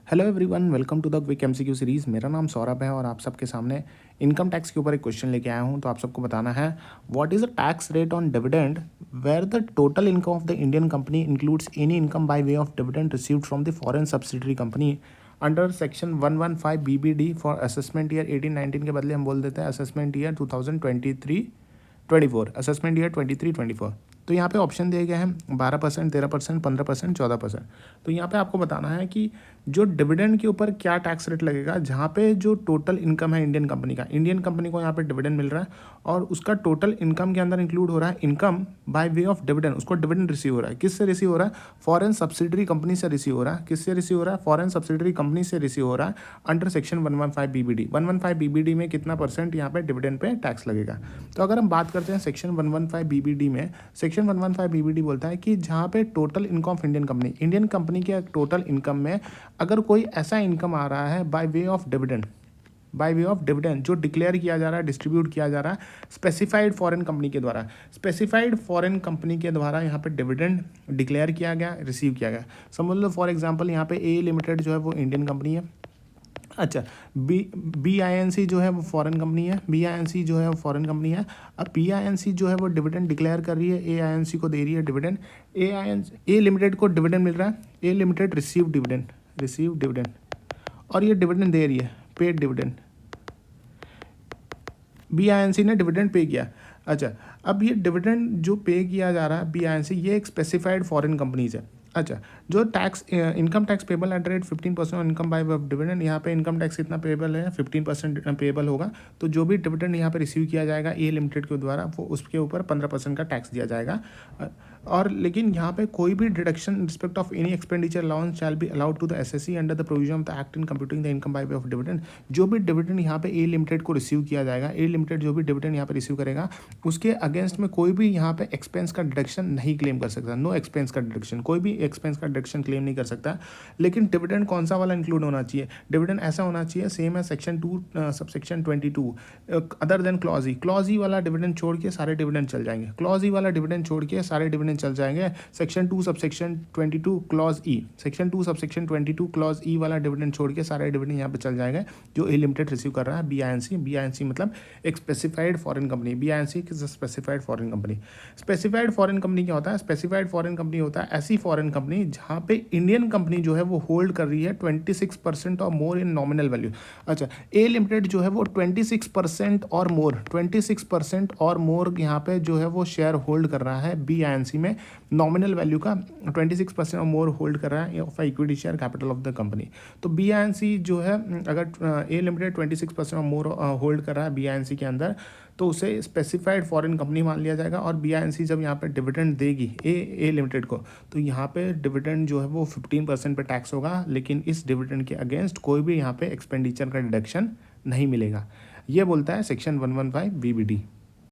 Hello everyone, welcome to the quick MCQ series. मेरा नाम सौरभ है और आप सबके सामने इनकम टैक्स के ऊपर एक क्वेश्चन लेके आया हूं। तो आप सबको बताना है, what is the tax rate on dividend where the total income of the Indian company includes any income by way of dividend received from the foreign subsidiary company under section 115 BBD for assessment year 18-19 के बदले हम बोल देते हैं assessment year 2023-24, assessment year 23-24। तो यहाँ पे option दिए गए हैं 12%, 13%, 15%, 14%। तो यहाँ पे आपको बताना है कि जो डिविडेंड के ऊपर क्या टैक्स रेट लगेगा, जहाँ पे जो टोटल इनकम है इंडियन कंपनी को यहाँ पे डिविडेंड मिल रहा है और उसका टोटल इनकम के अंदर इंक्लूड हो रहा है income by way of dividend. उसको डिविडेंड रिसीव हो रहा है, किससे रिसीव हो रहा है? फॉरेन सब्सिडरी कंपनी से रिसीव हो रहा है। किससे रिसीव हो रहा है? फॉरेन सब्सिडरी कंपनी से रिसीव हो रहा है अंडर सेक्शन 115 BBD। 115 BBD में कितना परसेंट यहाँ पे डिविडेंड पे टैक्स लगेगा? तो अगर हम बात करते हैं सेक्शन 115 BBD में, सेक्शन 115 BBD बोलता है कि जहाँ पे total income of Indian company के टोटल इनकम में अगर कोई ऐसा इनकम आ रहा है बाय वे ऑफ डिविडेंड जो डिक्लेयर किया जा रहा है, डिस्ट्रीब्यूट किया जा रहा है स्पेसिफाइड फॉरेन कंपनी के द्वारा यहाँ पे डिविडेंड डिक्लेयर किया गया, रिसीव किया गया। समझ लो फॉर एग्जांपल यहाँ पे ए लिमिटेड जो है वो इंडियन कंपनी है। अच्छा, BINC जो है वो फॉरेन कंपनी है। अब BINC जो है वो डिविडेंड डिक्लेयर कर रही है, AINC को दे रही है डिविडेंड। ए लिमिटेड को डिविडेंड मिल रहा है, ए लिमिटेड रिसीव डिविडेंड और ये डिविडेंड दे रही है, पेड डिविडेंड। BINC ने डिविडेंड पे किया। अच्छा, अब ये डिविडेंड जो पे किया जा रहा है BINC, ये एक स्पेसिफाइड फॉरेन कंपनीज है। अच्छा, जो tax income tax payable at rate 15% on income by way of dividend, यहाँ पे इनकम टैक्स कितना पेबल है? 15% पेबल होगा। तो जो भी डिविडेंड यहाँ पे रिसीव किया जाएगा ए लिमिटेड के द्वारा, वो उसके ऊपर 15% का टैक्स दिया जाएगा। और लेकिन यहाँ पे कोई भी deduction in respect of any expenditure allowance shall be allowed to the assessee under the provision of the act in computing the income by way of dividend. जो भी डिविडेंड यहाँ पे ए लिमिटेड को रिसीव किया जाएगा, ए लिमिटेड जो भी dividend यहाँ पे रिसीव करेगा, उसके अगेंस्ट में कोई भी यहाँ पे एक्सपेंस का डिडक्शन नहीं क्लेम कर सकता। नो एक्सपेंस का डिडक्शन, कोई भी एक्सपेंस का डिडक्शन क्लेम नहीं कर सकता। लेकिन डिविडेंड कौन सा वाला इंक्लूड होना चाहिए? डिविडेंड ऐसा होना चाहिए सेम है section 2 subsection 22 other than clause ई वाला डिविडेंड छोड़ के सारे डिविडेंड चल जाएंगे। क्लॉज ई वाला डिविडेंड छोड़ के सारे डिविडेंड चल जाएंगे। सेक्शन 2 सबसेक्शन 22 क्लॉज ई, सेक्शन 2 सबसेक्शन 22 क्लॉज ई वाला डिविडेंड छोड़ के सारे डिविडेंड यहाँ पे चल जाएंगे जो ए लिमिटेड रिसीव कर रहा है। BINC मतलब एक specified foreign company. BINC is specified foreign company. Specified foreign company क्या होता है? स्पेसिफाइड फॉरेन कंपनी होता है ऐसी फॉरेन कंपनी जहाँ पे इंडियन कंपनी जो है वो होल्ड कर रही है 26% और मोर इन नॉमिनल वैल्यू। अच्छा, ए लिमिटेड जो है वो 26% और मोर यहाँ पे जो है वो शेयर होल्ड कर रहा है BINC में, नॉमिनल वैल्यू का 26% और मोर होल्ड कर रहा है of equity share capital of the company. तो BINC जो है, अगर ए लिमिटेड 26% और मोर होल्ड कर रहा है BINC के अंदर, तो उसे स्पेसिफाइड फॉरेन कंपनी मान लिया जाएगा। और BINC जब यहाँ पे डिविडेंड देगी ए लिमिटेड को, तो यहाँ पे डिविडेंड जो है वो 15% पे टैक्स होगा। लेकिन इस डिविडेंड के अगेंस्ट कोई भी यहाँ पे एक्सपेंडिचर का डिडक्शन नहीं मिलेगा। ये बोलता है सेक्शन 115 BBD।